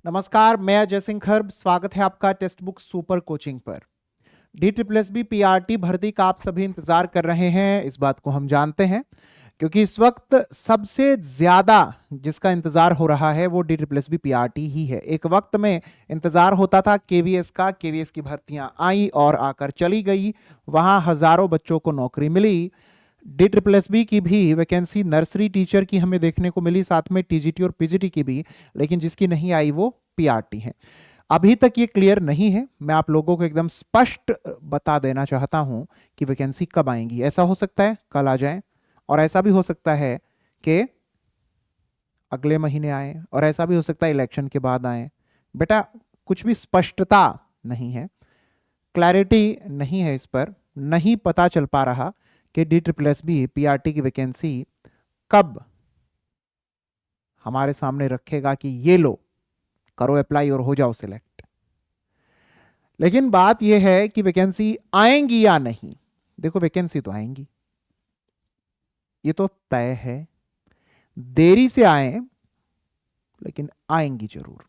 नमस्कार, मैं अजय सिंह खर्ब। स्वागत है आपका टेक्स्ट बुक सुपर कोचिंग पर। DSSB PRT भर्ती का आप सभी इंतजार कर रहे हैं, इस बात को हम जानते हैं, क्योंकि इस वक्त सबसे ज्यादा जिसका इंतजार हो रहा है वो DSSB PRT ही है। एक वक्त में इंतजार होता था KVS का, KVS की भर्तियां आई और आकर चली गई, वहां हजारों बच्चों को नौकरी मिली। DSSB की भी वैकेंसी नर्सरी टीचर की हमें देखने को मिली, साथ में TGT और PGT की भी, लेकिन जिसकी नहीं आई वो PRT है। अभी तक ये क्लियर नहीं है। मैं आप लोगों को एकदम स्पष्ट बता देना चाहता हूं कि वैकेंसी कब आएंगी। ऐसा हो सकता है कल आ जाए, और ऐसा भी हो सकता है कि अगले महीने आए, और ऐसा भी हो सकता है इलेक्शन के बाद आए। बेटा, कुछ भी स्पष्टता नहीं है, क्लैरिटी नहीं है इस पर। नहीं पता चल पा रहा कि DSSB PRT की वैकेंसी कब हमारे सामने रखेगा कि ये लो, करो अप्लाई और हो जाओ सिलेक्ट। लेकिन बात यह है कि वैकेंसी आएंगी या नहीं। देखो, वैकेंसी तो आएंगी, ये तो तय है। देरी से आए, लेकिन आएंगी जरूर।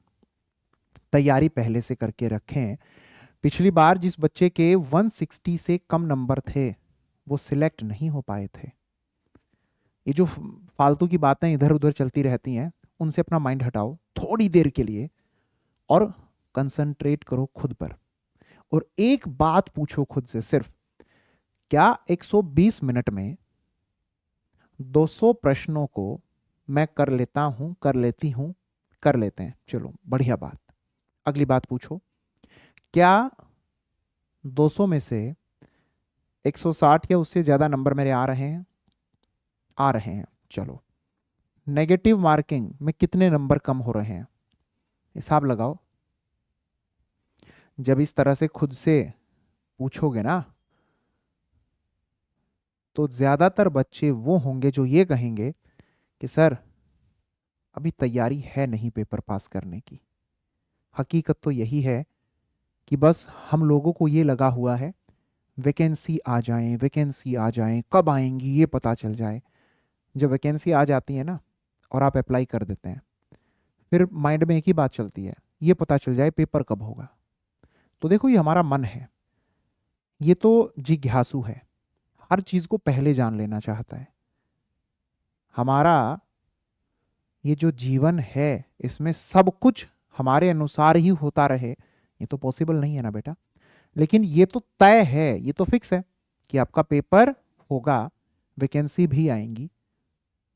तैयारी पहले से करके रखें। पिछली बार जिस बच्चे के 160 से कम नंबर थे वो सिलेक्ट नहीं हो पाए थे। ये जो फालतू की बातें इधर उधर चलती रहती हैं, उनसे अपना माइंड हटाओ थोड़ी देर के लिए और कंसंट्रेट करो खुद पर। और एक बात पूछो खुद से सिर्फ, क्या 120 मिनट में 200 प्रश्नों को मैं कर लेता हूं, कर लेती हूं, कर लेते हैं? चलो, बढ़िया बात। अगली बात पूछो, क्या 200 में से 160 या उससे ज्यादा नंबर मेरे आ रहे हैं? आ रहे हैं। चलो, नेगेटिव मार्किंग में कितने नंबर कम हो रहे हैं? हिसाब लगाओ। जब इस तरह से खुद से पूछोगे ना, तो ज्यादातर बच्चे वो होंगे जो ये कहेंगे कि सर, अभी तैयारी है नहीं पेपर पास करने की। हकीकत तो यही है कि बस हम लोगों को ये लगा हुआ है वैकेंसी आ जाए, वैकेंसी आ जाए, कब आएंगी ये पता चल जाए। जब वैकेंसी आ जाती है ना और आप अप्लाई कर देते हैं, फिर माइंड में एक ही बात चलती है, ये पता चल जाए पेपर कब होगा। तो देखो, ये हमारा मन है, ये तो जिज्ञासु है, हर चीज को पहले जान लेना चाहता है। हमारा ये जो जीवन है, इसमें सब कुछ हमारे अनुसार ही होता रहे, ये तो पॉसिबल नहीं है ना बेटा। लेकिन ये तो तय है, ये तो फिक्स है कि आपका पेपर होगा, वैकेंसी भी आएंगी।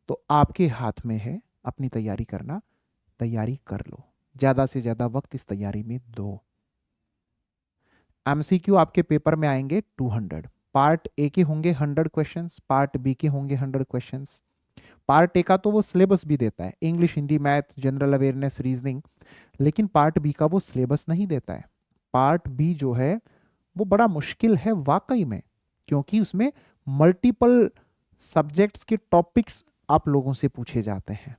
तो आपके हाथ में है अपनी तैयारी करना। तैयारी कर लो, ज्यादा से ज्यादा वक्त इस तैयारी में दो। MCQ आपके पेपर में आएंगे 200। पार्ट ए के होंगे 100 क्वेश्चंस, पार्ट बी के होंगे 100 क्वेश्चंस। पार्ट ए का तो वो सिलेबस भी देता है, English, Hindi, math, general awareness, reasoning. लेकिन पार्ट बी का वो सिलेबस नहीं देता है। पार्ट बी जो है वो बड़ा मुश्किल है वाकई में, क्योंकि उसमें मल्टीपल सब्जेक्ट्स के टॉपिक्स आप लोगों से पूछे जाते हैं।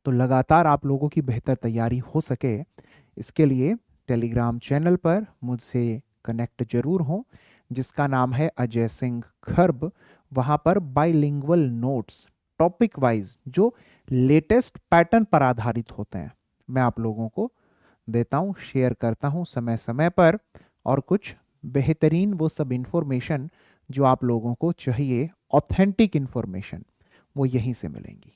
तो लगातार आप लोगों की बेहतर तैयारी हो सके, इसके लिए टेलीग्राम चैनल पर मुझसे कनेक्ट जरूर हो, जिसका नाम है अजय सिंह खर्ब। वहां पर बाइलिंगुअल नोट्स टॉपिक वाइज जो लेटेस्ट पैटर्न पर आधारित होते हैं, मैं आप लोगों को देता हूं, शेयर करता हूं समय समय पर। और कुछ बेहतरीन वो सब इंफॉर्मेशन जो आप लोगों को चाहिए, ऑथेंटिक इंफॉर्मेशन, वो यहीं से मिलेंगी।